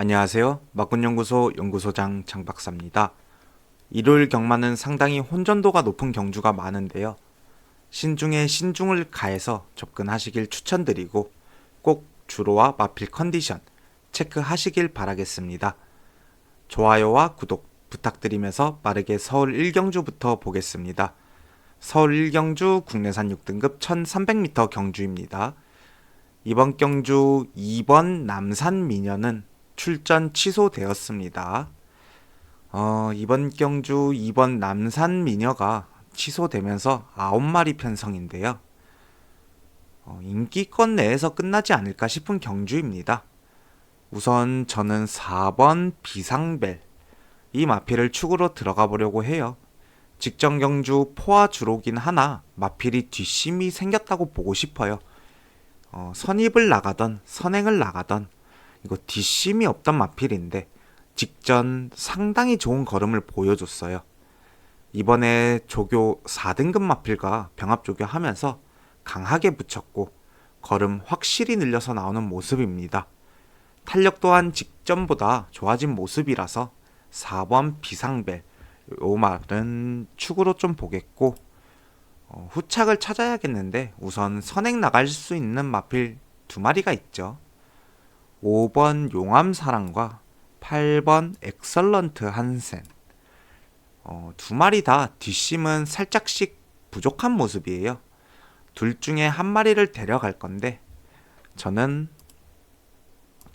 안녕하세요. 마군연구소 연구소장 장박사입니다. 일요일 경마는 상당히 혼전도가 높은 경주가 많은데요. 신중에 신중을 가해서 접근하시길 추천드리고 꼭 주로와 마필 컨디션 체크하시길 바라겠습니다. 좋아요와 구독 부탁드리면서 빠르게 서울 1경주부터 보겠습니다. 서울 1경주 국내산 6등급 1300m 경주입니다. 이번 경주 2번 남산 미녀는 출전 취소되었습니다. 이번 경주 2번 남산 미녀가 취소되면서 9마리 편성인데요. 인기권 내에서 끝나지 않을까 싶은 경주입니다. 우선 저는 4번 비상벨 이 마필을 축으로 들어가 보려고 해요. 직전 경주 포화 주로긴 하나 마필이 뒷심이 생겼다고 보고 싶어요. 선입을 나가던 선행을 나가던 이거 뒷심이 없던 마필인데 직전 상당히 좋은 걸음을 보여줬어요. 이번에 조교 4등급 마필과 병합 조교하면서 강하게 붙였고 걸음 확실히 늘려서 나오는 모습입니다. 탄력 또한 직전보다 좋아진 모습이라서 4번 비상벨 요 말은 축으로 좀 보겠고 후착을 찾아야겠는데 우선 선행 나갈 수 있는 마필 두 마리가 있죠. 5번 용암사랑과 8번 엑설런트 한센. 두 마리 다 뒷심은 살짝씩 부족한 모습이에요. 둘 중에 한 마리를 데려갈 건데 저는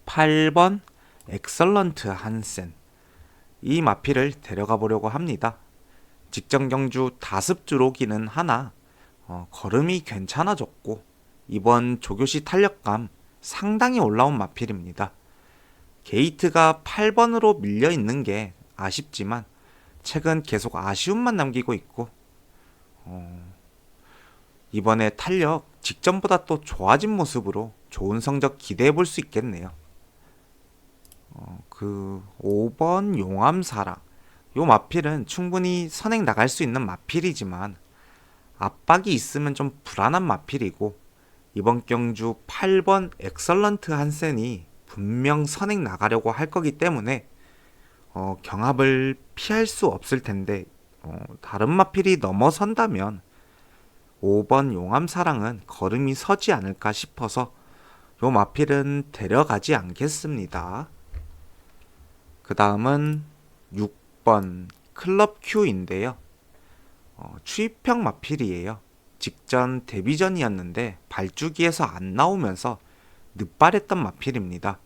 8번 엑설런트 한센 이 마필을 데려가 보려고 합니다. 직전 경주 다습주로기는 하나 걸음이 괜찮아졌고 이번 조교시 탄력감 상당히 올라온 마필입니다. 게이트가 8번으로 밀려 있는 게 아쉽지만 최근 계속 아쉬움만 남기고 있고 이번에 탄력 직전보다 또 좋아진 모습으로 좋은 성적 기대해 볼 수 있겠네요. 5번 용암사랑 요 마필은 충분히 선행 나갈 수 있는 마필이지만 압박이 있으면 좀 불안한 마필이고 이번 경주 8번 엑설런트 한센이 분명 선행 나가려고 할 거기 때문에 경합을 피할 수 없을 텐데 다른 마필이 넘어선다면 5번 용암사랑은 걸음이 서지 않을까 싶어서 요 마필은 데려가지 않겠습니다. 그 다음은 6번 클럽 Q인데요. 추입형 마필이에요. 직전 데뷔전이었는데 발주기에서 안 나오면서 늑발했던 마필입니다.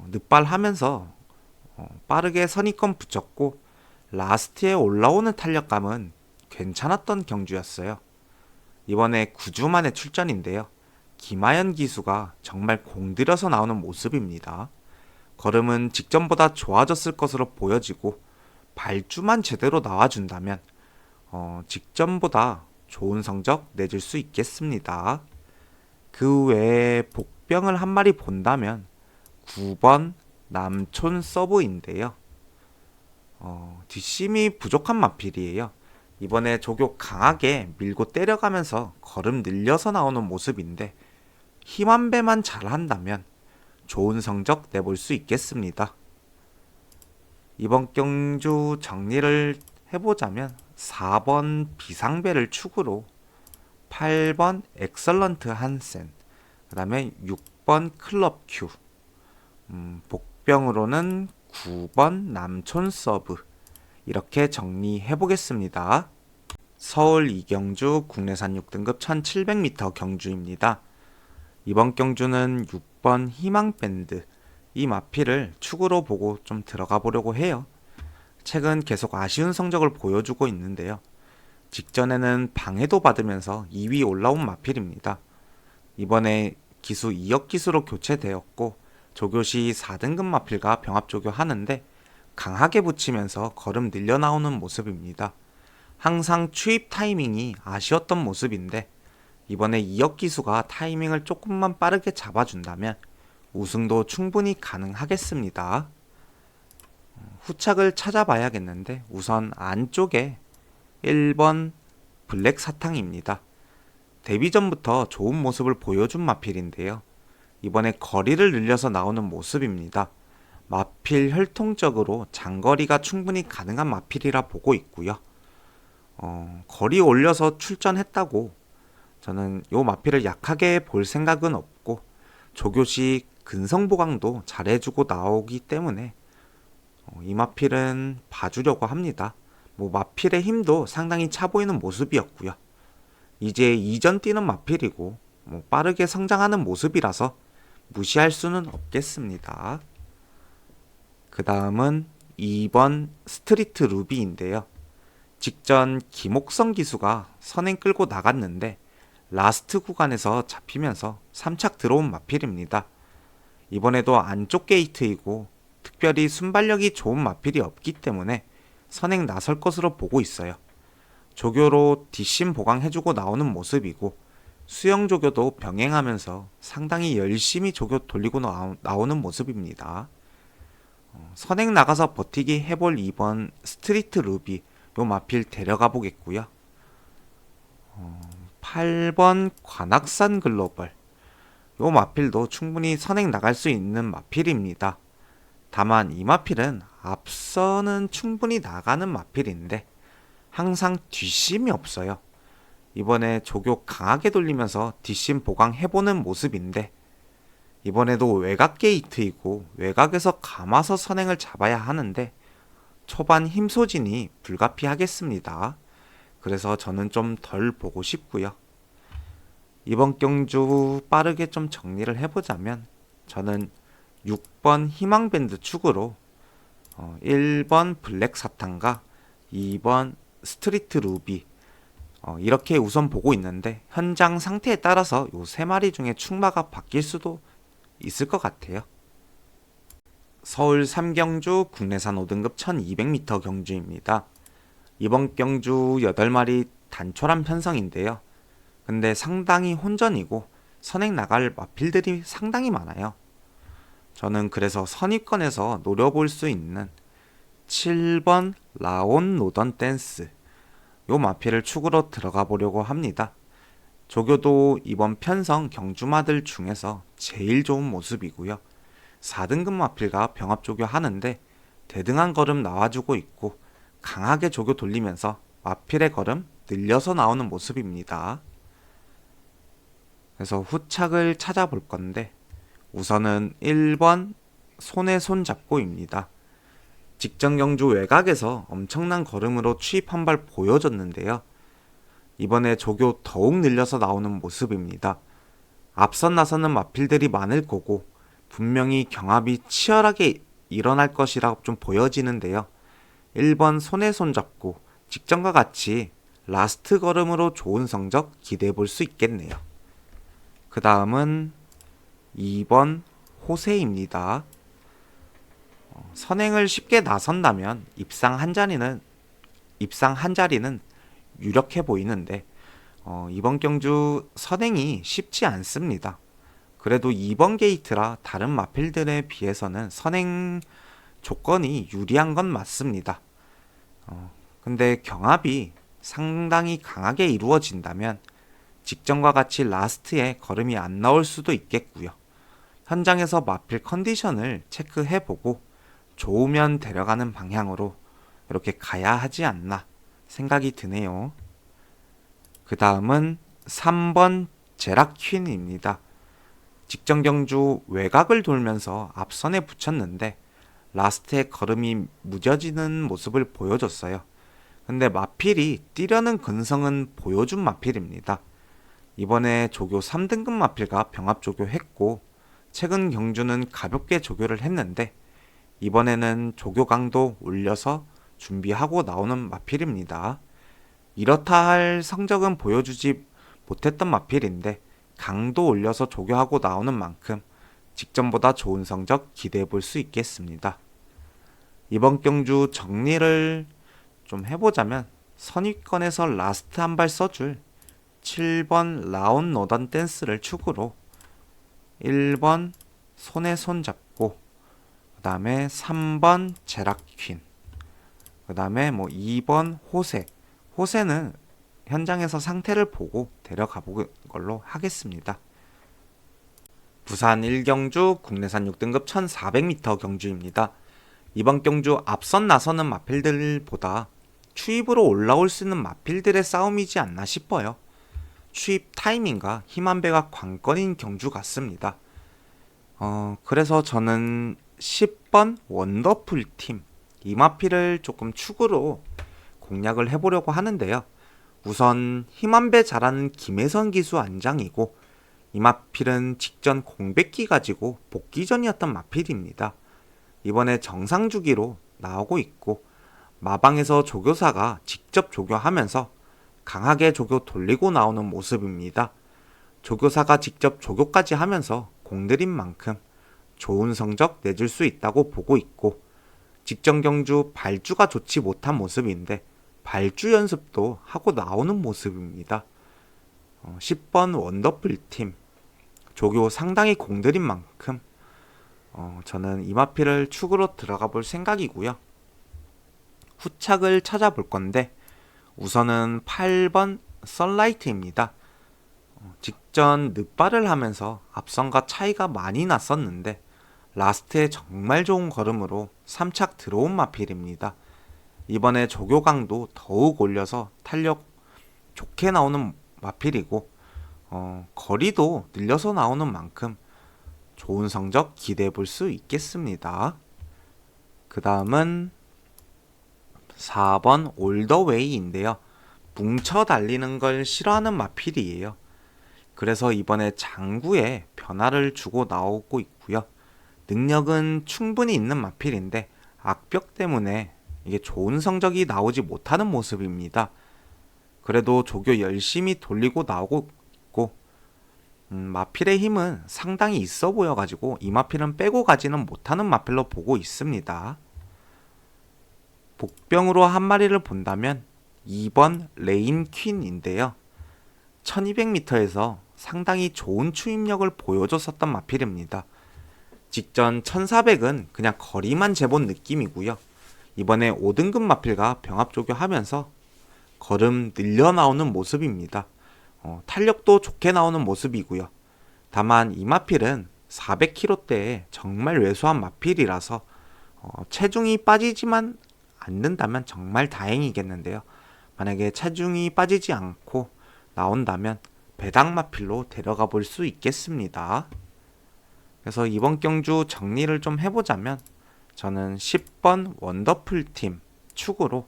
늑발하면서 빠르게 선입권 붙였고 라스트에 올라오는 탄력감은 괜찮았던 경주였어요. 이번에 9주 만에 출전인데요. 김하연 기수가 정말 공들여서 나오는 모습입니다. 걸음은 직전보다 좋아졌을 것으로 보여지고 발주만 제대로 나와준다면 직전보다 좋은 성적 내줄 수 있겠습니다. 그 외에 복병을 한 마리 본다면 9번 남촌 서브인데요. 뒷심이 부족한 마필이에요. 이번에 조교 강하게 밀고 때려가면서 걸음 늘려서 나오는 모습인데 힘 한 배만 잘한다면 좋은 성적 내볼 수 있겠습니다. 이번 경주 정리를 해보자면 4번 비상벨을 축으로 8번 엑설런트 한센 그 다음에 6번 클럽 Q 복병으로는 9번 남촌 서브 이렇게 정리해보겠습니다. 서울 이경주 국내산 6등급 1700m 경주입니다. 이번 경주는 6번 희망밴드 이 마필을 축으로 보고 좀 들어가 보려고 해요. 최근 계속 아쉬운 성적을 보여주고 있는데요. 직전에는 방해도 받으면서 2위 올라온 마필입니다. 이번에 기수 2억 기수로 교체되었고 조교시 4등급 마필과 병합 조교하는데 강하게 붙이면서 걸음 늘려 나오는 모습입니다. 항상 추입 타이밍이 아쉬웠던 모습인데 이번에 2억 기수가 타이밍을 조금만 빠르게 잡아준다면 우승도 충분히 가능하겠습니다. 후착을 찾아봐야겠는데 우선 안쪽에 1번 블랙 사탕입니다. 데뷔전부터 좋은 모습을 보여준 마필인데요. 이번에 거리를 늘려서 나오는 모습입니다. 마필 혈통적으로 장거리가 충분히 가능한 마필이라 보고 있고요. 거리 올려서 출전했다고 저는 요 마필을 약하게 볼 생각은 없고 조교시 근성보강도 잘해주고 나오기 때문에 이 마필은 봐주려고 합니다. 뭐 마필의 힘도 상당히 차 보이는 모습이었고요. 이제 이전 뛰는 마필이고 뭐 빠르게 성장하는 모습이라서 무시할 수는 없겠습니다. 그 다음은 2번 스트리트 루비인데요. 직전 김옥성 기수가 선행 끌고 나갔는데 라스트 구간에서 잡히면서 3착 들어온 마필입니다. 이번에도 안쪽 게이트이고 특별히 순발력이 좋은 마필이 없기 때문에 선행 나설 것으로 보고 있어요. 조교로 뒷심 보강해주고 나오는 모습이고 수영 조교도 병행하면서 상당히 열심히 조교 돌리고 나오는 모습입니다. 선행 나가서 버티기 해볼 2번 스트리트 루비 요 마필 데려가 보겠고요. 8번 관악산 글로벌 요 마필도 충분히 선행 나갈 수 있는 마필입니다. 다만 이 마필은 앞서는 충분히 나가는 마필인데 항상 뒷심이 없어요. 이번에 조교 강하게 돌리면서 뒷심 보강해보는 모습인데 이번에도 외곽 게이트이고 외곽에서 감아서 선행을 잡아야 하는데 초반 힘 소진이 불가피하겠습니다. 그래서 저는 좀 덜 보고 싶고요. 이번 경주 빠르게 좀 정리를 해보자면 저는 6번 희망밴드 축으로 1번 블랙 사탄과 2번 스트리트 루비 이렇게 우선 보고 있는데 현장 상태에 따라서 요 세 마리 중에 축마가 바뀔 수도 있을 것 같아요. 서울 3경주 국내산 5등급 1200m 경주입니다. 이번 경주 8마리 단촐한 편성인데요. 근데 상당히 혼전이고 선행 나갈 마필들이 상당히 많아요. 저는 그래서 선입권에서 노려볼 수 있는 7번 라온 노던 댄스 요 마필을 축으로 들어가 보려고 합니다. 조교도 이번 편성 경주마들 중에서 제일 좋은 모습이고요. 4등급 마필과 병합 조교 하는데 대등한 걸음 나와주고 있고 강하게 조교 돌리면서 마필의 걸음 늘려서 나오는 모습입니다. 그래서 후착을 찾아볼 건데 우선은 1번 손에 손 잡고입니다. 직전 경주 외곽에서 엄청난 걸음으로 추입 한 발 보여줬는데요. 이번에 조교 더욱 늘려서 나오는 모습입니다. 앞선 나서는 마필들이 많을 거고 분명히 경합이 치열하게 일어날 것이라 좀 보여지는데요. 1번 손에 손 잡고 직전과 같이 라스트 걸음으로 좋은 성적 기대해 볼 수 있겠네요. 그 다음은 2번 호세입니다. 선행을 쉽게 나선다면 입상 한 자리는 유력해 보이는데 이번 경주 선행이 쉽지 않습니다. 그래도 2번 게이트라 다른 마필들에 비해서는 선행 조건이 유리한 건 맞습니다. 근데 경합이 상당히 강하게 이루어진다면 직전과 같이 라스트에 걸음이 안 나올 수도 있겠고요. 현장에서 마필 컨디션을 체크해보고 좋으면 데려가는 방향으로 이렇게 가야 하지 않나 생각이 드네요. 그 다음은 3번 제라퀸입니다. 직전 경주 외곽을 돌면서 앞선에 붙였는데 라스트에 걸음이 무뎌지는 모습을 보여줬어요. 근데 마필이 뛰려는 근성은 보여준 마필입니다. 이번에 조교 3등급 마필과 병합 조교했고 최근 경주는 가볍게 조교를 했는데 이번에는 조교 강도 올려서 준비하고 나오는 마필입니다. 이렇다 할 성적은 보여주지 못했던 마필인데 강도 올려서 조교하고 나오는 만큼 직전보다 좋은 성적 기대해 볼 수 있겠습니다. 이번 경주 정리를 좀 해보자면 선입권에서 라스트 한 발 써줄 7번 라온 노던 댄스를 축으로 1번 손에 손 잡고 그 다음에 3번 제라퀸 그 다음에 2번 호세는 현장에서 상태를 보고 데려가 본 걸로 하겠습니다. 부산 1경주 국내산 6등급 1400m 경주입니다. 이번 경주 앞선 나서는 마필들보다 추입으로 올라올 수 있는 마필들의 싸움이지 않나 싶어요. 추입 타이밍과 힘 한 배가 관건인 경주 같습니다. 그래서 저는 10번 원더풀 팀 이 마필을 조금 축으로 공략을 해보려고 하는데요. 우선 힘 한 배 잘하는 김혜선 기수 안장이고 이 마필은 직전 공백기 가지고 복귀전이었던 마필입니다. 이번에 정상 주기로 나오고 있고 마방에서 조교사가 직접 조교하면서 강하게 조교 돌리고 나오는 모습입니다. 조교사가 직접 조교까지 하면서 공들인 만큼 좋은 성적 내줄 수 있다고 보고 있고 직전 경주 발주가 좋지 못한 모습인데 발주 연습도 하고 나오는 모습입니다. 10번 원더풀 팀 조교 상당히 공들인 만큼 저는 이 마필을 축으로 들어가 볼 생각이고요. 후착을 찾아볼 건데 우선은 8번 썬라이트입니다. 직전 늑발을 하면서 앞선과 차이가 많이 났었는데 라스트에 정말 좋은 걸음으로 3착 들어온 마필입니다. 이번에 조교강도 더욱 올려서 탄력 좋게 나오는 마필이고 거리도 늘려서 나오는 만큼 좋은 성적 기대해 볼 수 있겠습니다. 그 다음은 4번 올더웨이인데요. 뭉쳐 달리는 걸 싫어하는 마필이에요. 그래서 이번에 장구에 변화를 주고 나오고 있고요. 능력은 충분히 있는 마필인데 악벽 때문에 이게 좋은 성적이 나오지 못하는 모습입니다. 그래도 조교 열심히 돌리고 나오고 있고 마필의 힘은 상당히 있어 보여가지고 이 마필은 빼고 가지는 못하는 마필로 보고 있습니다. 복병으로 한 마리를 본다면 2번 레인 퀸인데요. 1200m에서 상당히 좋은 추임력을 보여줬었던 마필입니다. 직전 1400은 그냥 거리만 재본 느낌이고요. 이번에 5등급 마필과 병합 조교하면서 걸음 늘려 나오는 모습입니다. 탄력도 좋게 나오는 모습이고요. 다만 이 마필은 400kg대에 정말 왜소한 마필이라서 체중이 빠지지만 않는다면 정말 다행이겠는데요. 만약에 체중이 빠지지 않고 나온다면 배당 마필로 데려가 볼 수 있겠습니다. 그래서 이번 경주 정리를 좀 해보자면 저는 10번 원더풀 팀 축으로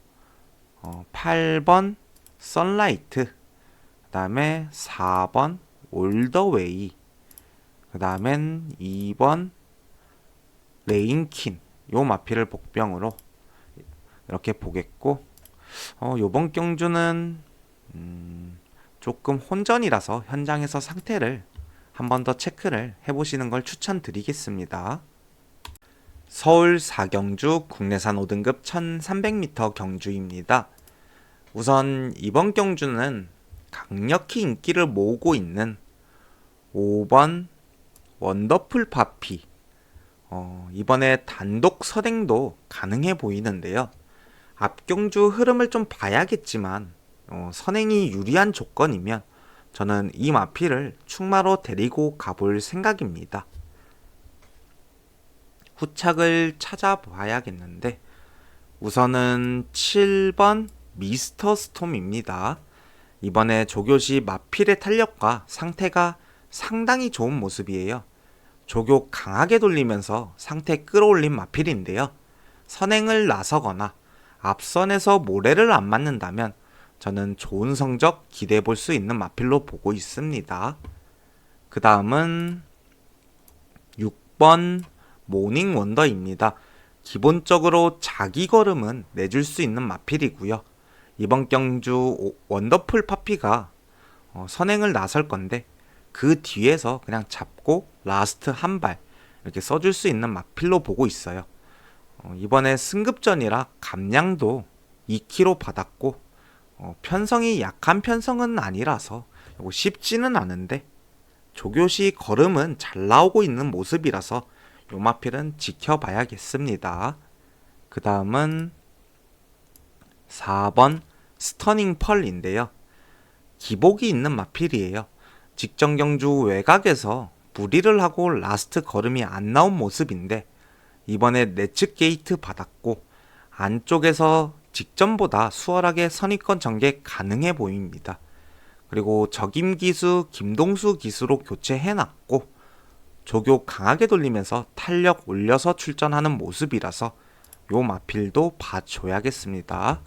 8번 썬라이트, 그 다음에 4번 올더웨이, 그 다음엔 2번 레인킨 요 마필을 복병으로 이렇게 보겠고 요번 경주는 조금 혼전이라서 현장에서 상태를 한 번 더 체크를 해보시는 걸 추천드리겠습니다. 서울 4경주 국내산 5등급 1300m 경주입니다. 우선 이번 경주는 강력히 인기를 모으고 있는 5번 원더풀 파피 이번에 단독 선행도 가능해 보이는데요. 앞경주 흐름을 좀 봐야겠지만 선행이 유리한 조건이면 저는 이 마필을 충마로 데리고 가볼 생각입니다. 후착을 찾아봐야겠는데 우선은 7번 미스터 스톰입니다. 이번에 조교시 마필의 탄력과 상태가 상당히 좋은 모습이에요. 조교 강하게 돌리면서 상태 끌어올린 마필인데요. 선행을 나서거나 앞선에서 모래를 안 맞는다면 저는 좋은 성적 기대해 볼 수 있는 마필로 보고 있습니다. 그 다음은 6번 모닝 원더입니다. 기본적으로 자기 걸음은 내줄 수 있는 마필이고요. 이번 경주 원더풀 파피가 선행을 나설 건데 그 뒤에서 그냥 잡고 라스트 한 발 이렇게 써줄 수 있는 마필로 보고 있어요. 이번에 승급전이라 감량도 2kg 받았고 편성이 약한 편성은 아니라서 쉽지는 않은데 조교시 걸음은 잘 나오고 있는 모습이라서 요 마필은 지켜봐야겠습니다. 그 다음은 4번 스터닝 펄인데요. 기복이 있는 마필이에요. 직전 경주 외곽에서 무리를 하고 라스트 걸음이 안 나온 모습인데 이번에 내측 게이트 받았고 안쪽에서 직전보다 수월하게 선입권 전개 가능해 보입니다. 그리고 적임 기수 김동수 기수로 교체해놨고 조교 강하게 돌리면서 탄력 올려서 출전하는 모습이라서 요 마필도 봐줘야겠습니다.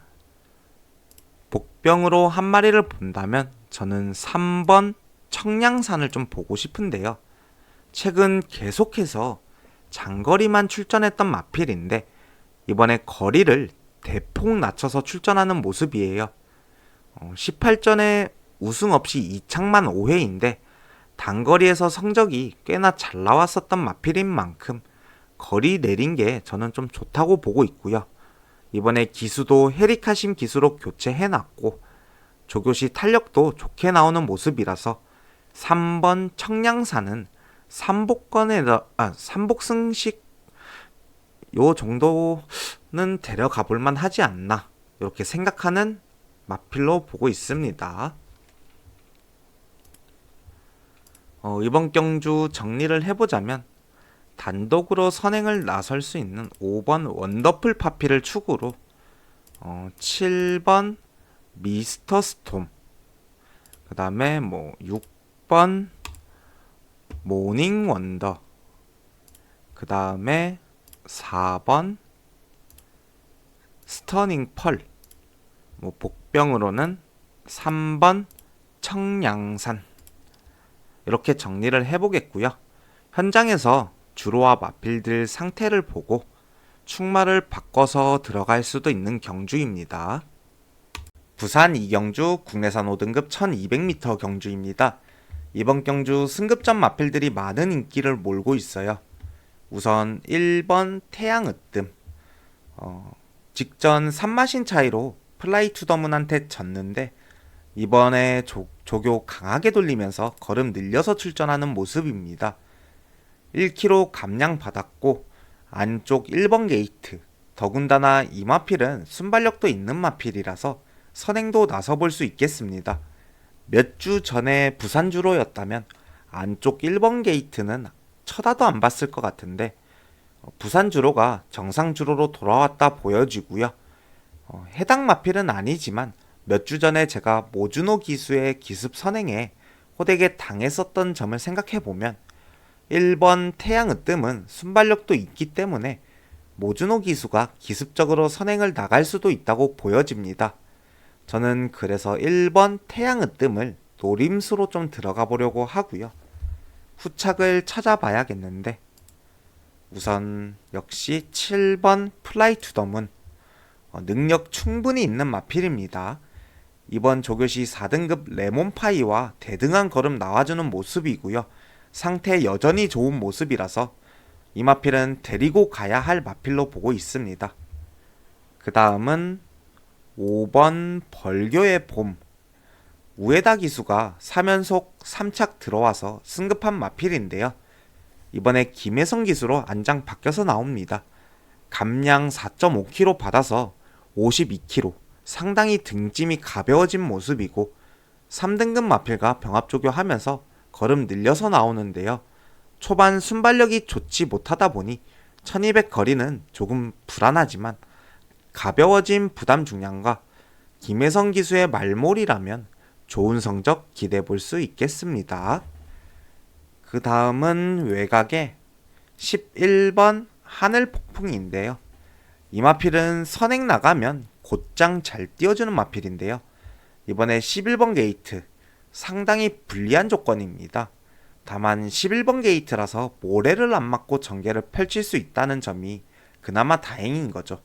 복병으로 한 마리를 본다면 저는 3번 청량산을 좀 보고 싶은데요. 최근 계속해서 장거리만 출전했던 마필인데 이번에 거리를 대폭 낮춰서 출전하는 모습이에요. 18전에 우승 없이 2창만 5회인데 단거리에서 성적이 꽤나 잘 나왔었던 마필인 만큼 거리 내린 게 저는 좀 좋다고 보고 있고요. 이번에 기수도 헤리카심 기수로 교체해놨고 조교시 탄력도 좋게 나오는 모습이라서 3번 청량산은 삼복승식 요 정도는 데려가 볼만 하지 않나 이렇게 생각하는 마필로 보고 있습니다. 이번 경주 정리를 해보자면 단독으로 선행을 나설 수 있는 5번 원더풀 파피를 축으로 7번 미스터 스톰, 그 다음에 6번 모닝 원더, 그 다음에 4번 스터닝 펄, 복병으로는 3번 청량산 이렇게 정리를 해보겠고요. 현장에서 주로와 마필들 상태를 보고 충마를 바꿔서 들어갈 수도 있는 경주입니다. 부산 이경주 국내산 5등급 1200m 경주입니다. 이번 경주 승급전 마필들이 많은 인기를 몰고 있어요. 우선 1번 태양으뜸, 직전 3마신 차이로 플라이 투더문한테 졌는데 이번에 조교 강하게 돌리면서 걸음 늘려서 출전하는 모습입니다. 1km 감량 받았고 안쪽 1번 게이트, 더군다나 이 마필은 순발력도 있는 마필이라서 선행도 나서볼 수 있겠습니다. 몇 주 전에 부산주로였다면 안쪽 1번 게이트는 쳐다도 안 봤을 것 같은데 부산주로가 정상주로로 돌아왔다 보여지고요. 해당 마필은 아니지만 몇 주 전에 제가 모주노 기수의 기습 선행에 호되게 당했었던 점을 생각해보면 1번 태양으뜸은 순발력도 있기 때문에 모주노 기수가 기습적으로 선행을 나갈 수도 있다고 보여집니다. 저는 그래서 1번 태양으뜸을 노림수로 좀 들어가 보려고 하고요. 후착을 찾아봐야겠는데 우선 역시 7번 플라이 투더문, 능력 충분히 있는 마필입니다. 이번 조교시 4등급 레몬파이와 대등한 걸음 나와주는 모습이고요. 상태 여전히 좋은 모습이라서 이 마필은 데리고 가야 할 마필로 보고 있습니다. 그 다음은 5번 벌교의 봄, 우에다 기수가 3연속 3착 들어와서 승급한 마필인데요. 이번에 김혜성 기수로 안장 바뀌어서 나옵니다. 감량 4.5kg 받아서 52kg, 상당히 등짐이 가벼워진 모습이고 3등급 마필과 병합조교하면서 걸음 늘려서 나오는데요. 초반 순발력이 좋지 못하다 보니 1200 거리는 조금 불안하지만 가벼워진 부담 중량과 김혜성 기수의 말몰이라면 좋은 성적 기대해 볼 수 있겠습니다. 그 다음은 외곽에 11번 하늘폭풍인데요. 이 마필은 선행 나가면 곧장 잘 띄워주는 마필인데요. 이번에 11번 게이트, 상당히 불리한 조건입니다. 다만 11번 게이트라서 모래를 안 맞고 전개를 펼칠 수 있다는 점이 그나마 다행인 거죠.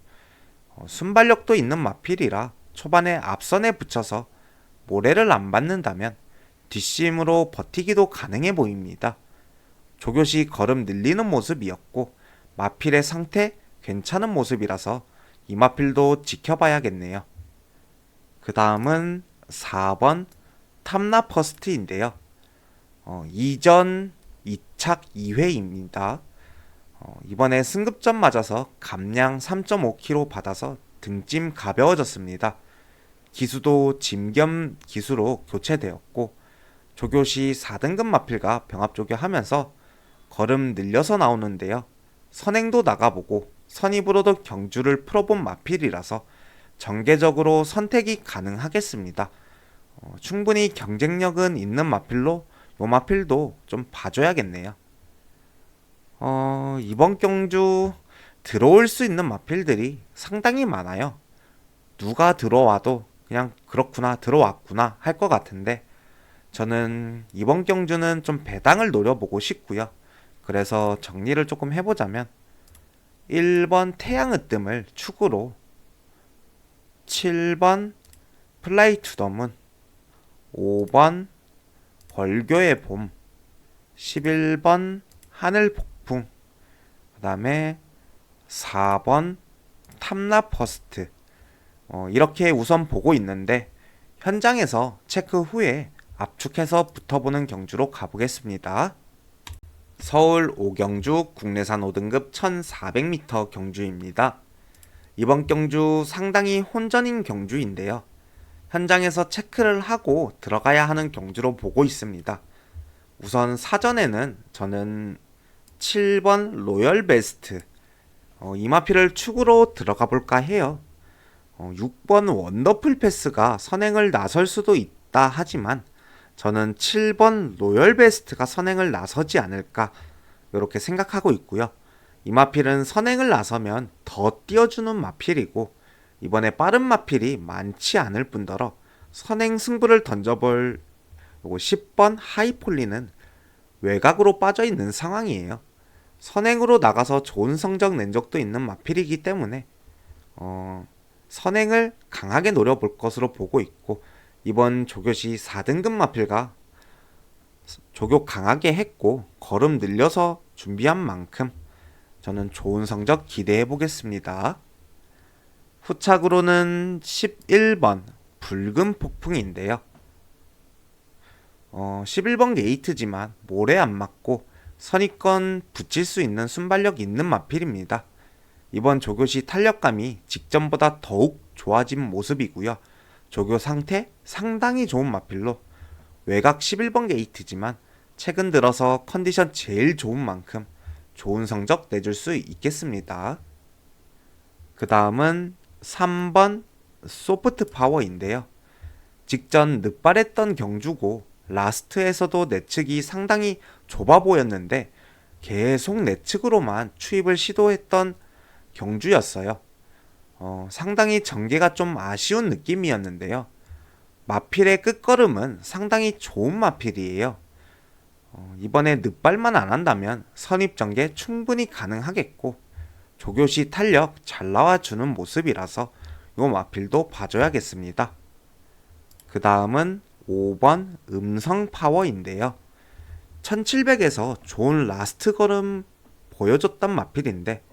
순발력도 있는 마필이라 초반에 앞선에 붙여서 모래를 안 받는다면 뒷심으로 버티기도 가능해 보입니다. 조교시 걸음 늘리는 모습이었고 마필의 상태 괜찮은 모습이라서 이 마필도 지켜봐야겠네요. 그 다음은 4번 탐나 퍼스트인데요. 이전 2착 2회입니다. 이번에 승급전 맞아서 감량 3.5kg 받아서 등짐 가벼워졌습니다. 기수도 짐겸 기수로 교체되었고 조교 시 4등급 마필과 병합 조교하면서 걸음 늘려서 나오는데요. 선행도 나가보고 선입으로도 경주를 풀어본 마필이라서 정계적으로 선택이 가능하겠습니다. 충분히 경쟁력은 있는 마필로 요 마필도 좀 봐줘야겠네요. 이번 경주 들어올 수 있는 마필들이 상당히 많아요. 누가 들어와도 그냥 그렇구나 들어왔구나 할 것 같은데 저는 이번 경주는 좀 배당을 노려보고 싶고요. 그래서 정리를 조금 해보자면 1번 태양으뜸을 축으로 7번 플라이 투 더 문 5번 벌교의 봄 11번 하늘 폭풍 그 다음에 4번 탐라 퍼스트 이렇게 우선 보고 있는데 현장에서 체크 후에 압축해서 붙어보는 경주로 가보겠습니다. 서울 오경주 국내산 5등급 1400m 경주입니다. 이번 경주 상당히 혼전인 경주인데요. 현장에서 체크를 하고 들어가야 하는 경주로 보고 있습니다. 우선 사전에는 저는 7번 로열 베스트 이 마필을 축으로 들어가 볼까 해요. 6번 원더풀 패스가 선행을 나설 수도 있다 하지만 저는 7번 로열 베스트가 선행을 나서지 않을까 이렇게 생각하고 있고요. 이 마필은 선행을 나서면 더 띄워주는 마필이고 이번에 빠른 마필이 많지 않을 뿐더러 선행 승부를 던져볼 10번 하이폴리는 외곽으로 빠져있는 상황이에요. 선행으로 나가서 좋은 성적 낸 적도 있는 마필이기 때문에 선행을 강하게 노려볼 것으로 보고 있고 이번 조교시 4등급 마필과 조교 강하게 했고 걸음 늘려서 준비한 만큼 저는 좋은 성적 기대해 보겠습니다. 후착으로는 11번 붉은 폭풍인데요. 11번 게이트지만 모래 안 맞고 선입권 붙일 수 있는 순발력 있는 마필입니다. 이번 조교시 탄력감이 직전보다 더욱 좋아진 모습이고요. 조교 상태 상당히 좋은 마필로 외곽 11번 게이트지만 최근 들어서 컨디션 제일 좋은 만큼 좋은 성적 내줄 수 있겠습니다. 그 다음은 3번 소프트 파워인데요. 직전 늦발했던 경주고 라스트에서도 내측이 상당히 좁아 보였는데 계속 내측으로만 추입을 시도했던 경주였어요. 상당히 전개가 좀 아쉬운 느낌이었는데요. 마필의 끝걸음은 상당히 좋은 마필이에요. 이번에 늦발만 안 한다면 선입 전개 충분히 가능하겠고 조교시 탄력 잘 나와주는 모습이라서 이 마필도 봐줘야겠습니다. 그 다음은 5번 음성 파워인데요. 1700에서 좋은 라스트 걸음 보여줬던 마필인데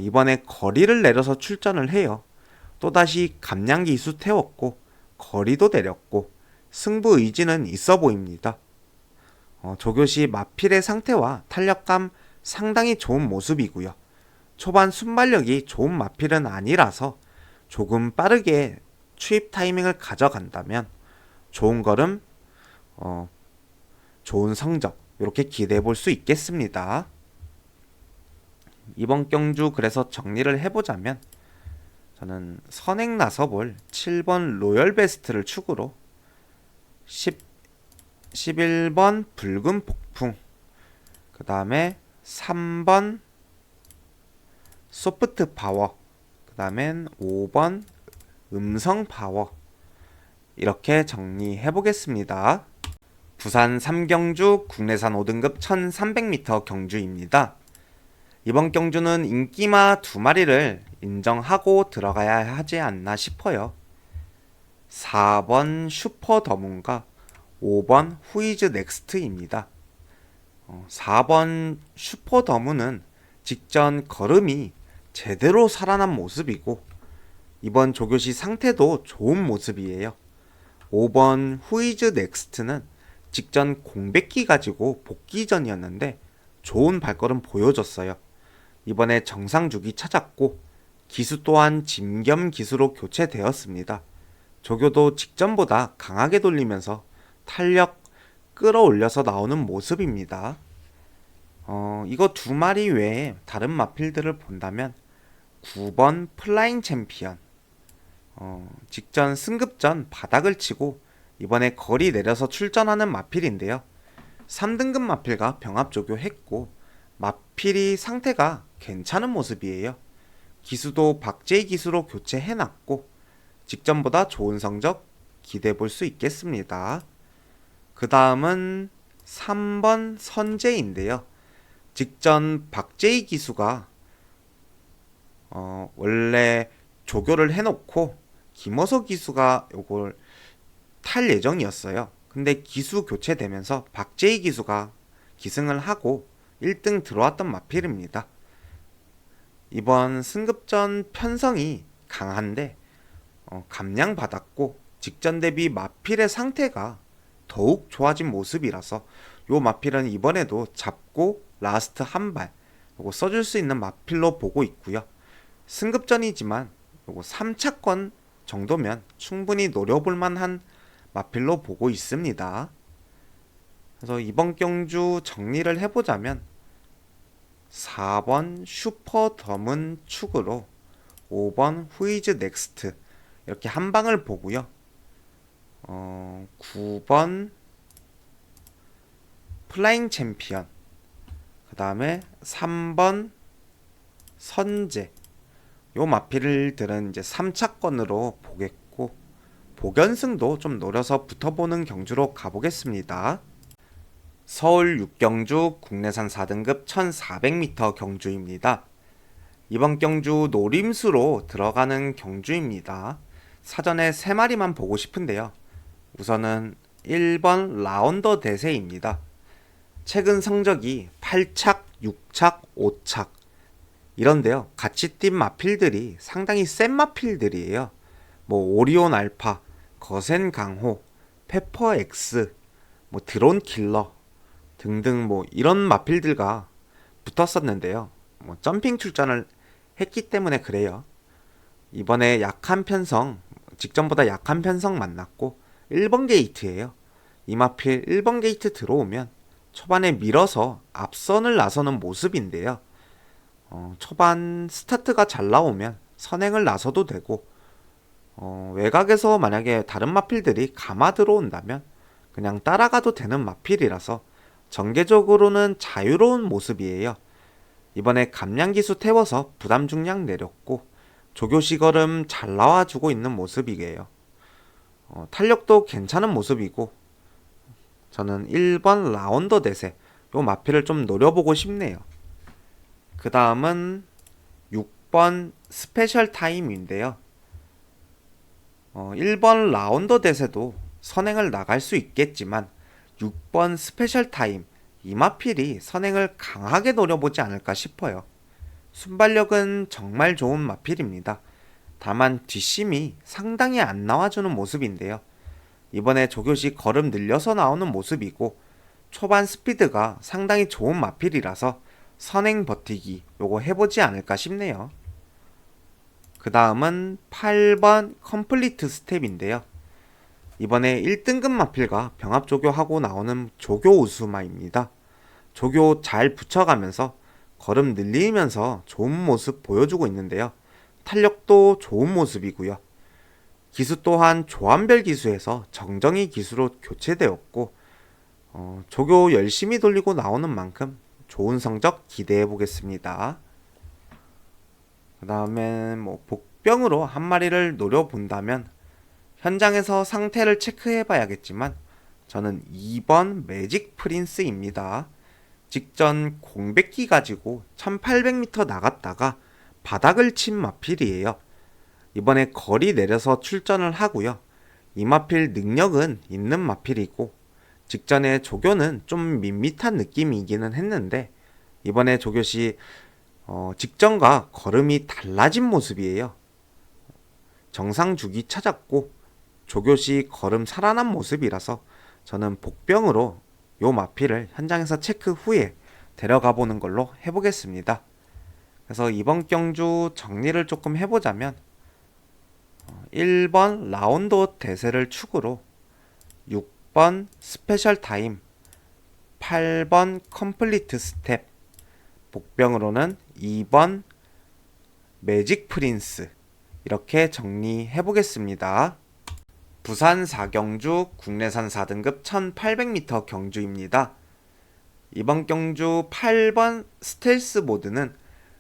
이번에 거리를 내려서 출전을 해요. 또다시 감량 기수 태웠고 거리도 내렸고 승부 의지는 있어 보입니다. 조교시 마필의 상태와 탄력감 상당히 좋은 모습이고요. 초반 순발력이 좋은 마필은 아니라서 조금 빠르게 추입 타이밍을 가져간다면 좋은 걸음, 좋은 성적 이렇게 기대해 볼 수 있겠습니다. 이번 경주 그래서 정리를 해보자면 저는 선행 나서볼 7번 로열 베스트를 축으로 11번 붉은 폭풍 그 다음에 3번 소프트 파워 그 다음엔 5번 음성 파워 이렇게 정리해 보겠습니다. 부산 3경주 국내산 5등급 1300m 경주입니다. 이번 경주는 인기마 2마리를 인정하고 들어가야 하지 않나 싶어요. 4번 슈퍼 더문과 5번 후이즈 넥스트입니다. 4번 슈퍼 더문은 직전 걸음이 제대로 살아난 모습이고 이번 조교시 상태도 좋은 모습이에요. 5번 후이즈 넥스트는 직전 공백기 가지고 복귀 전이었는데 좋은 발걸음 보여줬어요. 이번에 정상 주기 찾았고 기수 또한 짐겸 기수로 교체되었습니다. 조교도 직전보다 강하게 돌리면서 탄력 끌어올려서 나오는 모습입니다. 이거 두 마리 외에 다른 마필들을 본다면 9번 플라잉 챔피언, 직전 승급전 바닥을 치고 이번에 거리 내려서 출전하는 마필인데요. 3등급 마필과 병합 조교했고 마필이 상태가 괜찮은 모습이에요. 기수도 박제이 기수로 교체해놨고 직전보다 좋은 성적 기대해 볼 수 있겠습니다. 그 다음은 3번 선제인데요. 직전 박제이 기수가 원래 조교를 해놓고 김어서 기수가 요걸 탈 예정이었어요. 근데 기수 교체되면서 박제이 기수가 기승을 하고 1등 들어왔던 마필입니다. 이번 승급전 편성이 강한데 감량받았고 직전 대비 마필의 상태가 더욱 좋아진 모습이라서 요 마필은 이번에도 잡고 라스트 한 발 요거 써줄 수 있는 마필로 보고 있고요. 승급전이지만 요거 3차권 정도면 충분히 노려볼 만한 마필로 보고 있습니다. 그래서 이번 경주 정리를 해보자면 4번 슈퍼 더문 축으로 5번 후이즈 넥스트 이렇게 한 방을 보고요. 9번 플라잉 챔피언, 그 다음에 3번 선제, 요 마필들은 이제 3차권으로 보겠고 복연승도 좀 노려서 붙어보는 경주로 가보겠습니다. 서울 6경주 국내산 4등급 1400m 경주입니다. 이번 경주 노림수로 들어가는 경주입니다. 사전에 3마리만 보고 싶은데요. 우선은 1번 라운더 대세입니다. 최근 성적이 8착, 6착, 5착 이런데요. 같이 뛴 마필들이 상당히 센 마필들이에요. 뭐 오리온 알파, 거센 강호, 페퍼 X, 뭐 드론 킬러 등등 뭐 이런 마필들과 붙었었는데요. 뭐 점핑 출전을 했기 때문에 그래요. 이번에 약한 편성, 직전보다 약한 편성 만났고 1번 게이트예요. 이 마필 1번 게이트 들어오면 초반에 밀어서 앞선을 나서는 모습인데요. 초반 스타트가 잘 나오면 선행을 나서도 되고 외곽에서 만약에 다른 마필들이 감아 들어온다면 그냥 따라가도 되는 마필이라서 전개적으로는 자유로운 모습이에요. 이번에 감량기수 태워서 부담 중량 내렸고 조교시 걸음 잘 나와주고 있는 모습이에요. 탄력도 괜찮은 모습이고 저는 1번 라운더 대세 요 마필을 좀 노려보고 싶네요. 그 다음은 6번 스페셜 타임인데요. 1번 라운더 대세도 선행을 나갈 수 있겠지만 6번 스페셜 타임 이 마필이 선행을 강하게 노려보지 않을까 싶어요. 순발력은 정말 좋은 마필입니다. 다만 뒷심이 상당히 안 나와주는 모습인데요. 이번에 조교시 걸음 늘려서 나오는 모습이고 초반 스피드가 상당히 좋은 마필이라서 선행 버티기 요거 해보지 않을까 싶네요. 그 다음은 8번 컴플리트 스텝인데요. 이번에 1등급 마필과 병합 조교하고 나오는 조교 우수마입니다. 조교 잘 붙여가면서 걸음 늘리면서 좋은 모습 보여주고 있는데요. 탄력도 좋은 모습이고요. 기수 또한 조합별 기수에서 정정이 기수로 교체되었고 조교 열심히 돌리고 나오는 만큼 좋은 성적 기대해 보겠습니다. 그 다음에 뭐 복병으로 한 마리를 노려본다면 현장에서 상태를 체크해 봐야겠지만 저는 2번 매직 프린스입니다. 직전 공백기 가지고 1800m 나갔다가 바닥을 친 마필이에요. 이번에 거리 내려서 출전을 하고요. 이 마필 능력은 있는 마필이고 직전에 조교는 좀 밋밋한 느낌이기는 했는데 이번에 조교시 직전과 걸음이 달라진 모습이에요. 정상 주기 찾았고 조교시 걸음 살아난 모습이라서 저는 복병으로 요 마필을 현장에서 체크 후에 데려가 보는 걸로 해보겠습니다. 그래서 이번 경주 정리를 조금 해보자면 1번 라운드 대세를 축으로 6번 스페셜 타임 8번 컴플리트 스텝, 복병으로는 2번 매직 프린스, 이렇게 정리해 보겠습니다. 부산 4경주 국내산 4등급 1800m 경주입니다. 이번 경주 8번 스텔스 모드는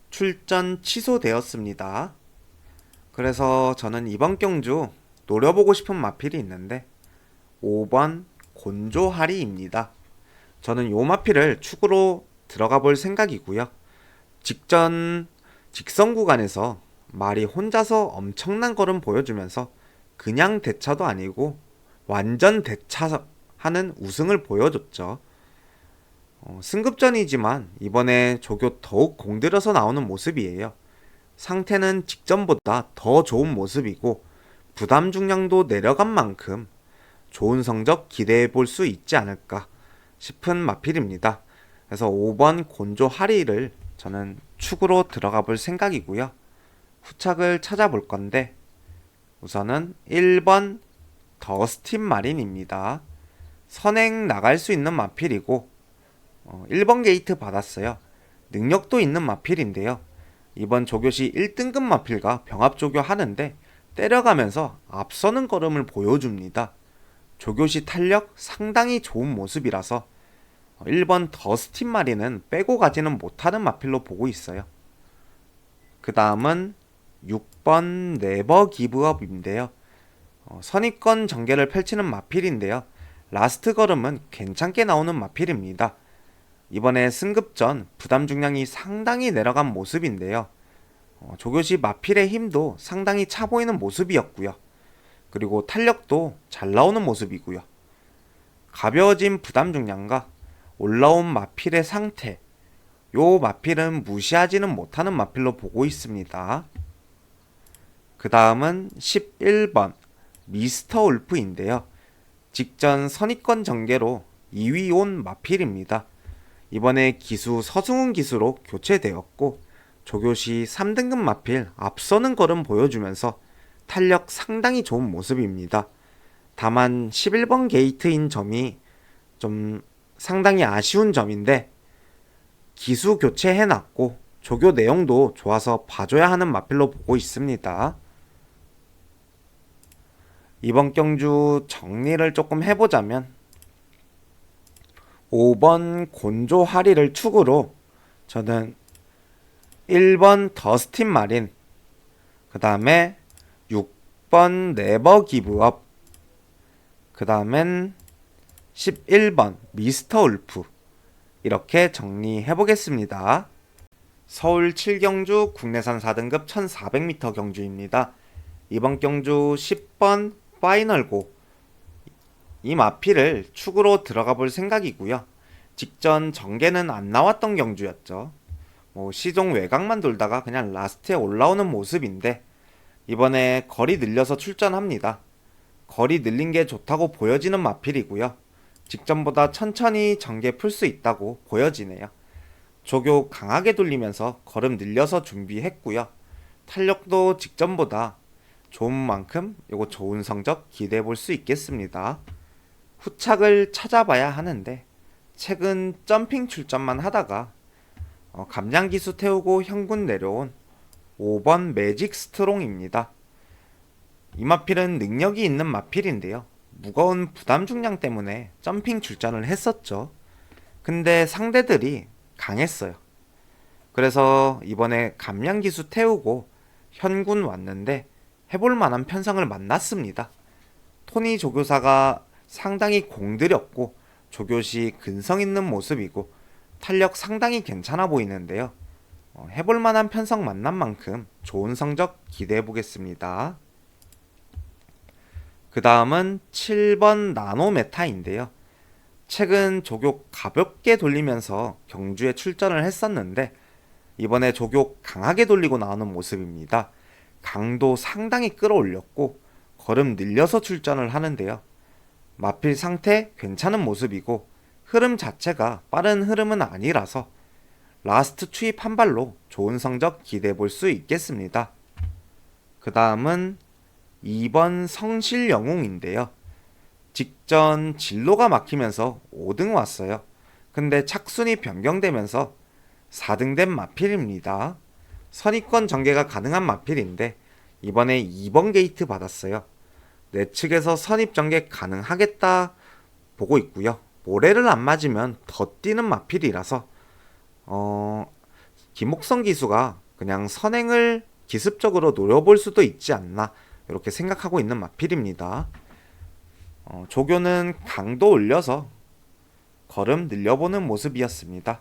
출전 취소되었습니다. 그래서 저는 이번 경주 노려보고 싶은 마필이 있는데 5번 곤조하리입니다. 저는 요 마필을 축으로 들어가 볼 생각이고요. 직선 구간에서 말이 혼자서 엄청난 걸음 보여주면서 그냥 대차도 아니고 완전 대차하는 우승을 보여줬죠. 승급전이지만 이번에 조교 더욱 공들여서 나오는 모습이에요. 상태는 직전보다 더 좋은 모습이고 부담 중량도 내려간 만큼 좋은 성적 기대해 볼 수 있지 않을까 싶은 마필입니다. 그래서 5번 곤조 하리를 저는 축으로 들어가 볼 생각이고요. 후착을 찾아볼 건데 우선은 1번 더스틴 마린입니다. 선행 나갈 수 있는 마필이고 1번 게이트 받았어요. 능력도 있는 마필인데요. 이번 조교시 1등급 마필과 병합조교 하는데 때려가면서 앞서는 걸음을 보여줍니다. 조교시 탄력 상당히 좋은 모습이라서 1번 더스틴 마린은 빼고 가지는 못하는 마필로 보고 있어요. 그 다음은 6번 네버 기브업인데요. 선입권 전개를 펼치는 마필인데요. 라스트 걸음은 괜찮게 나오는 마필입니다. 이번에 승급 전 부담 중량이 상당히 내려간 모습인데요. 조교시 마필의 힘도 상당히 차 보이는 모습이었고요. 그리고 탄력도 잘 나오는 모습이고요. 가벼워진 부담 중량과 올라온 마필의 상태, 요 마필은 무시하지는 못하는 마필로 보고 있습니다. 그 다음은 11번 미스터 울프인데요. 직전 선입권 전개로 2위 온 마필입니다. 이번에 기수 서승훈 기수로 교체되었고 조교시 3등급 마필 앞서는 걸음 보여주면서 탄력 상당히 좋은 모습입니다. 다만 11번 게이트인 점이 좀 상당히 아쉬운 점인데 기수 교체해놨고 조교 내용도 좋아서 봐줘야 하는 마필로 보고 있습니다. 이번 경주 정리를 조금 해보자면 5번 곤조 하리를 축으로 저는 1번 더스틴 마린, 그 다음에 6번 네버 기브업, 그 다음엔 11번 미스터 울프, 이렇게 정리해 보겠습니다. 서울 7경주 국내산 4등급 1400m 경주입니다. 이번 경주 10번 파이널고, 이 마필을 축으로 들어가 볼 생각이고요. 직전 전개는 안 나왔던 경주였죠. 시종 외곽만 돌다가 그냥 라스트에 올라오는 모습인데 이번에 거리 늘려서 출전합니다. 거리 늘린 게 좋다고 보여지는 마필이고요. 직전보다 천천히 전개 풀 수 있다고 보여지네요. 조교 강하게 돌리면서 걸음 늘려서 준비했고요. 탄력도 직전보다 좋은 만큼 이거 좋은 성적 기대해 볼 수 있겠습니다. 후착을 찾아봐야 하는데 최근 점핑 출전만 하다가 감량기수 태우고 현군 내려온 5번 매직 스트롱입니다. 이 마필은 능력이 있는 마필인데요. 무거운 부담 중량 때문에 점핑 출전을 했었죠. 근데 상대들이 강했어요. 그래서 이번에 감량기수 태우고 현군 왔는데 해볼 만한 편성을 만났습니다. 토니 조교사가 상당히 공들였고 조교시 근성 있는 모습이고 탄력 상당히 괜찮아 보이는데요. 해볼 만한 편성 만난 만큼 좋은 성적 기대해 보겠습니다. 그 다음은 7번 나노메타인데요. 최근 조교 가볍게 돌리면서 경주에 출전을 했었는데 이번에 조교 강하게 돌리고 나오는 모습입니다. 강도 상당히 끌어올렸고 걸음 늘려서 출전을 하는데요. 마필 상태 괜찮은 모습이고 흐름 자체가 빠른 흐름은 아니라서 라스트 투입 한 발로 좋은 성적 기대해 볼 수 있겠습니다. 그 다음은 2번 성실영웅인데요. 직전 진로가 막히면서 5등 왔어요. 근데 착순이 변경되면서 4등된 마필입니다. 선입권 전개가 가능한 마필인데 이번에 2번 게이트 받았어요. 내 측에서 선입 전개 가능하겠다 보고 있고요. 모래를 안 맞으면 더 뛰는 마필이라서 김옥성 기수가 그냥 선행을 기습적으로 노려볼 수도 있지 않나 이렇게 생각하고 있는 마필입니다. 조교는 강도 올려서 걸음 늘려보는 모습이었습니다.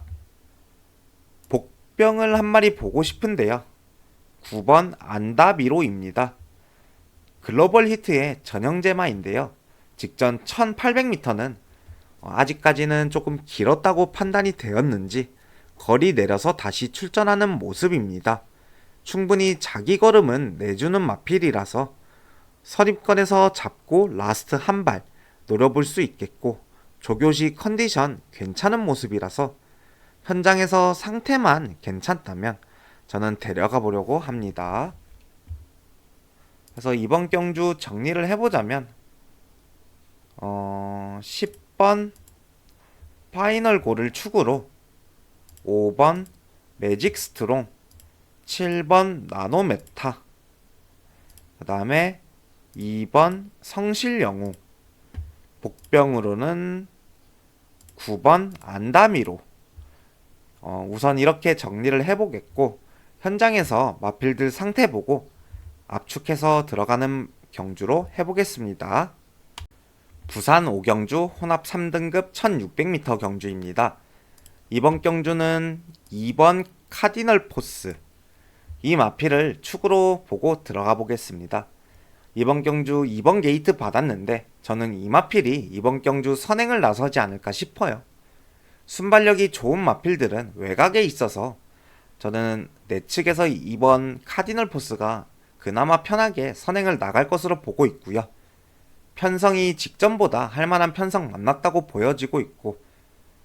복병을 한 마리 보고 싶은데요. 9번 안다미로입니다. 글로벌 히트의 전형제마인데요. 직전 1800m는 아직까지는 조금 길었다고 판단이 되었는지 거리 내려서 다시 출전하는 모습입니다. 충분히 자기 걸음은 내주는 마필이라서 선입권에서 잡고 라스트 한 발 노려볼 수 있겠고 조교시 컨디션 괜찮은 모습이라서 현장에서 상태만 괜찮다면 저는 데려가 보려고 합니다. 그래서 이번 경주 정리를 해보자면 10번 파이널 골을 축으로 5번 매직 스트롱, 7번 나노메타, 그 다음에 2번 성실영웅, 복병으로는 9번 안다미로. 우선 이렇게 정리를 해보겠고 현장에서 마필들 상태 보고 압축해서 들어가는 경주로 해보겠습니다. 부산 5경주 혼합 3등급 1600m 경주입니다. 이번 경주는 2번 카디널 포스, 이 마필을 축으로 보고 들어가 보겠습니다. 이번 경주 2번 게이트 받았는데 저는 이 마필이 이번 경주 선행을 나서지 않을까 싶어요. 순발력이 좋은 마필들은 외곽에 있어서 저는 내 측에서 2번 카디널 포스가 그나마 편하게 선행을 나갈 것으로 보고 있고요. 편성이 직전보다 할만한 편성 만났다고 보여지고 있고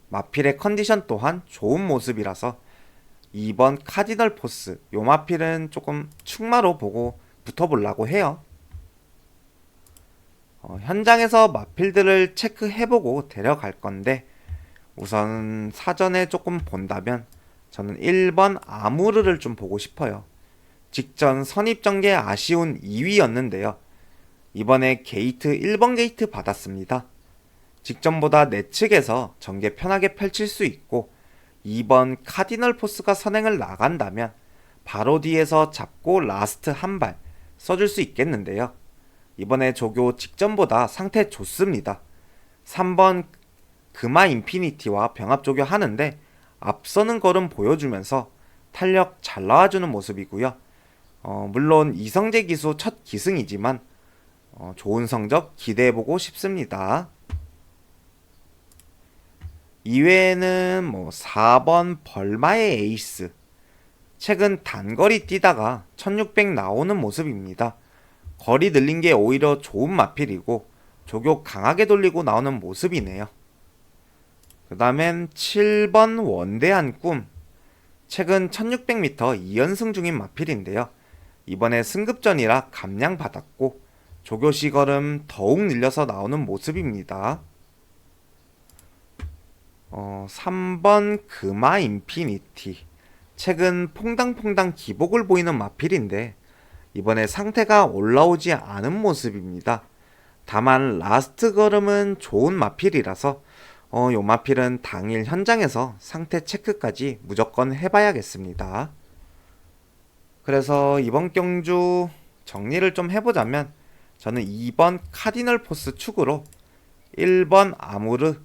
마필의 컨디션 또한 좋은 모습이라서 2번 카디널 포스, 요 마필은 조금 축마로 보고 붙어보려고 해요. 현장에서 마필들을 체크해보고 데려갈 건데 우선 사전에 조금 본다면 저는 1번 아무르를 좀 보고 싶어요. 직전 선입전개 아쉬운 2위였는데요. 이번에 게이트 1번 게이트 받았습니다. 직전보다 내 측에서 전개 편하게 펼칠 수 있고 2번 카디널 포스가 선행을 나간다면 바로 뒤에서 잡고 라스트 한 발 써줄 수 있겠는데요. 이번에 조교 직전보다 상태 좋습니다. 3번 금화 인피니티와 병합 조교 하는데 앞서는 걸음 보여주면서 탄력 잘 나와주는 모습이고요. 물론 이성재 기수 첫 기승이지만 좋은 성적 기대해보고 싶습니다. 이외에는 4번 벌마의 에이스, 최근 단거리 뛰다가 1600 나오는 모습입니다. 거리 늘린 게 오히려 좋은 마필이고 조교 강하게 돌리고 나오는 모습이네요. 그 다음엔 7번 원대한 꿈, 최근 1600m 2연승 중인 마필인데요. 이번에 승급전이라 감량 받았고 조교시 걸음 더욱 늘려서 나오는 모습입니다. 3번 금화 인피니티, 최근 퐁당퐁당 기복을 보이는 마필인데 이번에 상태가 올라오지 않은 모습입니다. 다만 라스트 걸음은 좋은 마필이라서 요 마필은 당일 현장에서 상태 체크까지 무조건 해봐야겠습니다. 그래서 이번 경주 정리를 좀 해보자면 저는 2번 카디널 포스 축으로 1번 아무르,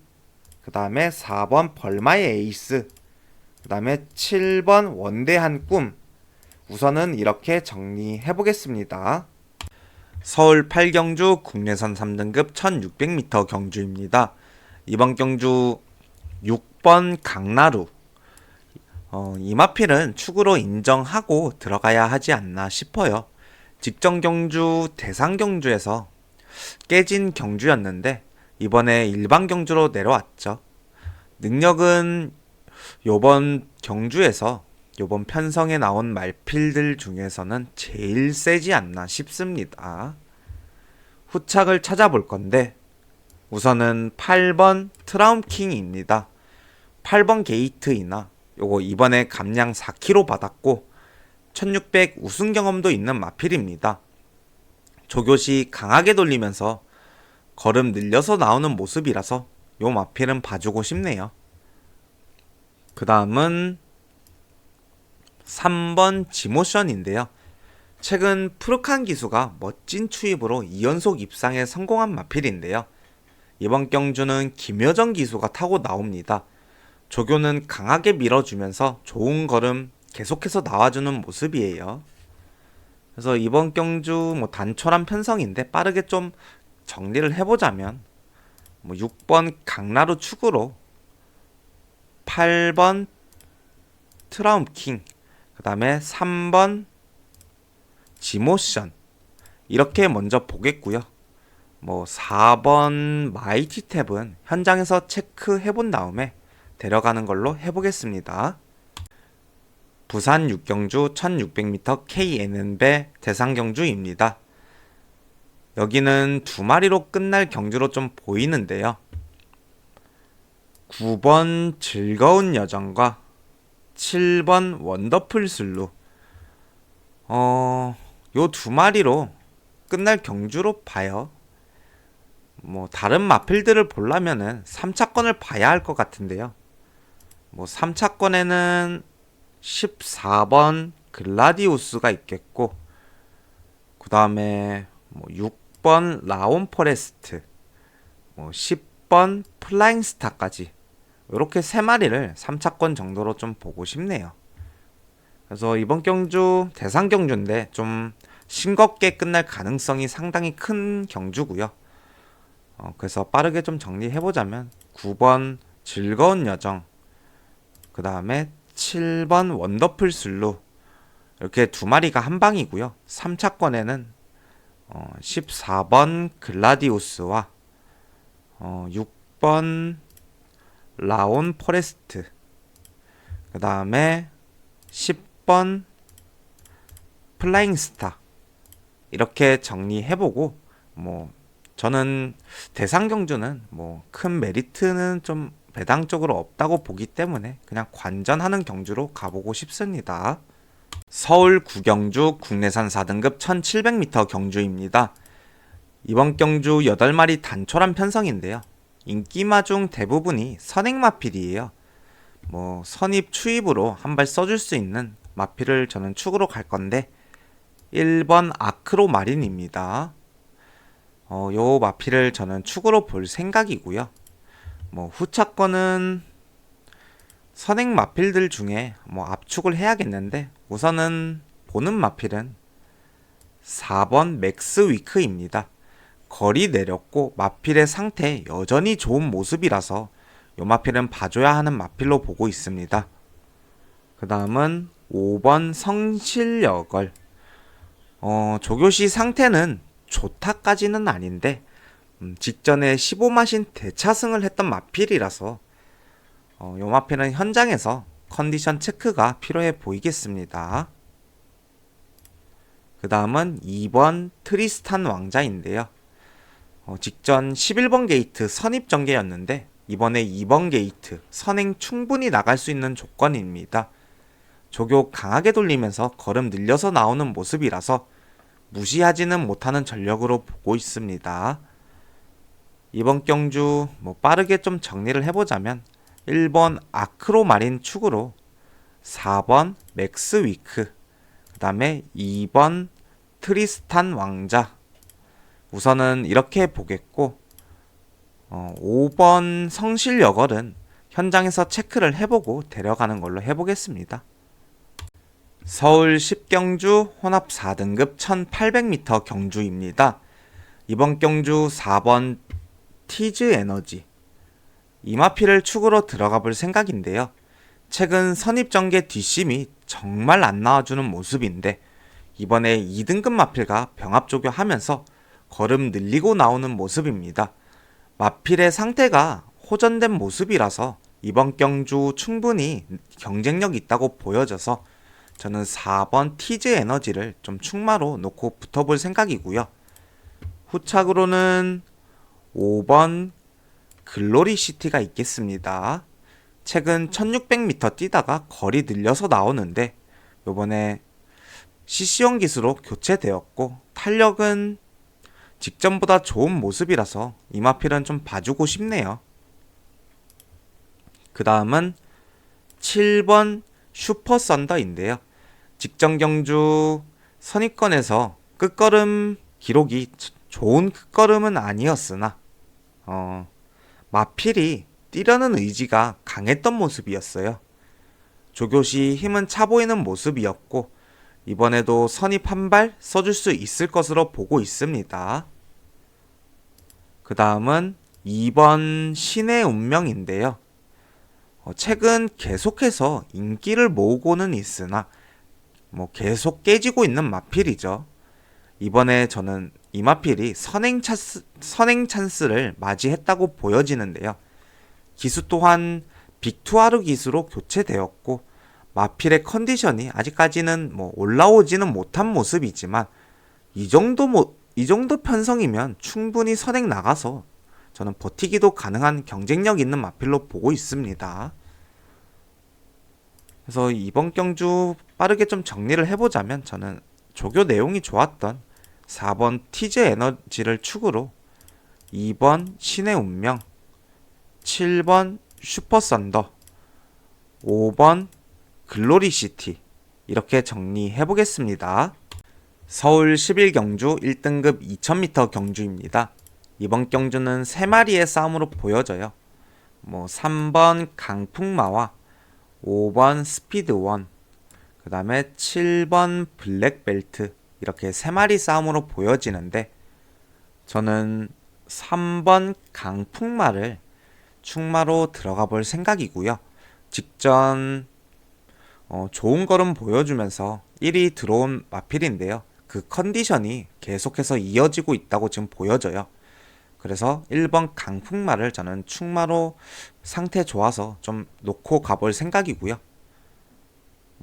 그 다음에 4번 벌마의 에이스, 그 다음에 7번 원대한 꿈, 우선은 이렇게 정리해보겠습니다. 서울 8경주 국내선 3등급 1600m 경주입니다. 이번 경주 6번 강나루, 이 마필은 축으로 인정하고 들어가야 하지 않나 싶어요. 직전 경주 대상 경주에서 깨진 경주였는데 이번에 일반 경주로 내려왔죠. 능력은 요번 경주에서 요번 편성에 나온 말필들 중에서는 제일 세지 않나 싶습니다. 후착을 찾아볼 건데 우선은 8번 트라움킹입니다. 8번 게이트이나 요거 이번에 감량 4kg 받았고 1600 우승 경험도 있는 마필입니다. 조교시 강하게 돌리면서 걸음 늘려서 나오는 모습이라서 요 마필은 봐주고 싶네요. 그 다음은 3번 지모션인데요. 최근 푸르칸 기수가 멋진 추입으로 2연속 입상에 성공한 마필인데요. 이번 경주는 김여정 기수가 타고 나옵니다. 조교는 강하게 밀어주면서 좋은 걸음 계속해서 나와주는 모습이에요. 그래서 이번 경주 단촐한 편성인데 빠르게 좀 정리를 해보자면 6번 강나루 축으로 8번 트라움킹, 그 다음에 3번 지모션 이렇게 먼저 보겠고요. 4번 마이티 탭은 현장에서 체크해본 다음에 데려가는 걸로 해보겠습니다. 부산 6경주 1600m KNN배 대상경주입니다. 여기는 두 마리로 끝날 경주로 좀 보이는데요. 9번 즐거운 여정과 7번 원더풀 슬루 요 두 마리로 끝날 경주로 봐요. 다른 마필들을 보려면은 3차권을 봐야 할 것 같은데요. 3차권에는 14번 글라디우스가 있겠고, 그 다음에 6번 라온 포레스트, 10번 플라잉 스타까지 이렇게 세 마리를 3차권 정도로 좀 보고 싶네요. 그래서 이번 경주 대상 경주인데 좀 싱겁게 끝날 가능성이 상당히 큰 경주고요. 그래서 빠르게 좀 정리해보자면 9번 즐거운 여정, 그 다음에 7번 원더풀 슬루 이렇게 두 마리가 한 방이고요. 3차권에는 14번 글라디우스와 6번 라온 포레스트, 그 다음에 10번 플라잉 스타 이렇게 정리해보고 저는 대상 경주는 큰 메리트는 좀 배당적으로 없다고 보기 때문에 그냥 관전하는 경주로 가보고 싶습니다. 서울 구경주 국내산 4등급 1700m 경주입니다. 이번 경주 8마리 단촐한 편성인데요. 인기마 중 대부분이 선행마필이에요. 선입 추입으로 한 발 써줄 수 있는 마필을 저는 축으로 갈 건데 1번 아크로 마린입니다. 요 마필을 저는 축으로 볼 생각이고요. 후차권은 선행 마필들 중에 압축을 해야겠는데 우선은 보는 마필은 4번 맥스 위크입니다. 거리 내렸고 마필의 상태 여전히 좋은 모습이라서 요 마필은 봐줘야 하는 마필로 보고 있습니다. 그 다음은 5번 성실여걸. 조교시 상태는 좋다까지는 아닌데 직전에 15마신 대차승을 했던 마필이라서 요 마필은 현장에서 컨디션 체크가 필요해 보이겠습니다. 그 다음은 2번 트리스탄 왕자인데요. 직전 11번 게이트 선입 전개였는데 이번에 2번 게이트 선행 충분히 나갈 수 있는 조건입니다. 조교 강하게 돌리면서 걸음 늘려서 나오는 모습이라서 무시하지는 못하는 전력으로 보고 있습니다. 이번 경주 빠르게 좀 정리를 해보자면 1번 아크로 마린 축으로 4번 맥스 위크, 그 다음에 2번 트리스탄 왕자 우선은 이렇게 보겠고 5번 성실여걸은 현장에서 체크를 해보고 데려가는 걸로 해보겠습니다. 서울 10경주 혼합 4등급 1800m 경주입니다. 이번 경주 4번 티즈 에너지 이마피를 축으로 들어가 볼 생각인데요. 최근 선입전개 뒷심이 정말 안 나와주는 모습인데 이번에 2등급 마필과 병합조교하면서 걸음 늘리고 나오는 모습입니다. 마필의 상태가 호전된 모습이라서 이번 경주 충분히 경쟁력 있다고 보여져서 저는 4번 티즈 에너지를 좀 축마로 놓고 붙어볼 생각이고요. 후착으로는 5번 글로리 시티가 있겠습니다. 최근 1600m 뛰다가 거리 늘려서 나오는데 요번에 CC용 기수로 교체되었고 탄력은 직전보다 좋은 모습이라서 이 마필은 좀 봐주고 싶네요. 그 다음은 7번 슈퍼 썬더인데요. 직전 경주 선입권에서 끝걸음 기록이 좋은 끝걸음은 아니었으나 마필이 뛰려는 의지가 강했던 모습이었어요. 조교시 힘은 차 보이는 모습이었고 이번에도 선입 한 발 써줄 수 있을 것으로 보고 있습니다. 그 다음은 2번 신의 운명인데요. 최근 계속해서 인기를 모으고는 있으나 계속 깨지고 있는 마필이죠. 이번에 저는 이 마필이 선행 찬스를 맞이했다고 보여지는데요. 기수 또한 빅투아르 기수로 교체되었고 마필의 컨디션이 아직까지는 올라오지는 못한 모습이지만 이 정도 편성이면 충분히 선행 나가서 저는 버티기도 가능한 경쟁력 있는 마필로 보고 있습니다. 그래서 이번 경주 빠르게 좀 정리를 해보자면 저는 조교 내용이 좋았던 4번 티즈 에너지를 축으로 2번 신의 운명, 7번 슈퍼 썬더, 5번 글로리 시티 이렇게 정리해 보겠습니다. 서울 11경주 1등급 2000m 경주입니다. 이번 경주는 3마리의 싸움으로 보여져요. 3번 강풍마와 5번 스피드1, 그 다음에 7번 블랙벨트 이렇게 3마리 싸움으로 보여지는데 저는 3번 강풍마를 충마로 들어가 볼 생각이고요. 직전 좋은 걸음 보여주면서 1위 들어온 마필인데요. 그 컨디션이 계속해서 이어지고 있다고 지금 보여져요. 그래서 1번 강풍마를 저는 충마로 상태 좋아서 좀 놓고 가볼 생각이고요.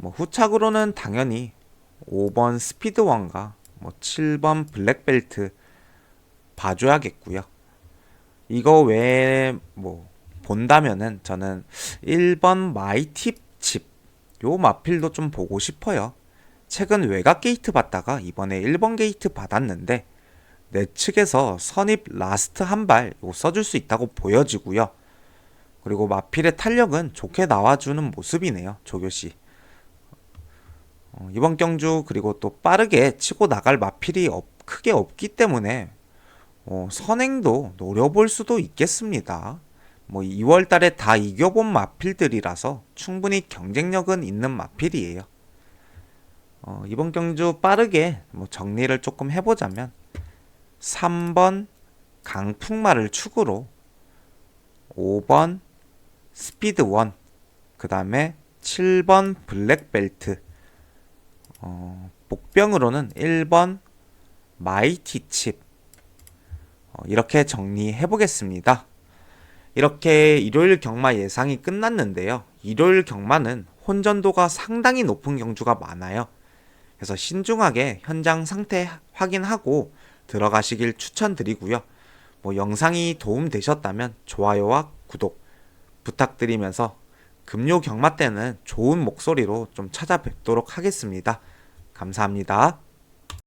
후착으로는 당연히 5번 스피드1과 7번 블랙벨트 봐줘야겠고요. 이거 외에 본다면은 저는 1번 마이팁 칩 요 마필도 좀 보고 싶어요. 최근 외곽 게이트 받다가 이번에 1번 게이트 받았는데 내 측에서 선입 라스트 한 발 써줄 수 있다고 보여지고요. 그리고 마필의 탄력은 좋게 나와주는 모습이네요. 조교씨. 이번 경주 그리고 또 빠르게 치고 나갈 마필이 크게 없기 때문에 선행도 노려볼 수도 있겠습니다. 2월달에 다 이겨본 마필들이라서 충분히 경쟁력은 있는 마필이에요. 이번 경주 빠르게 정리를 조금 해보자면 3번 강풍마를 축으로 5번 스피드1, 그 다음에 7번 블랙벨트, 복병으로는 1번 마이티 칩 이렇게 정리해 보겠습니다. 이렇게 일요일 경마 예상이 끝났는데요. 일요일 경마는 혼전도가 상당히 높은 경주가 많아요. 그래서 신중하게 현장 상태 확인하고 들어가시길 추천드리고요. 영상이 도움되셨다면 좋아요와 구독 부탁드리면서 금요 경마 때는 좋은 목소리로 좀 찾아뵙도록 하겠습니다. 감사합니다.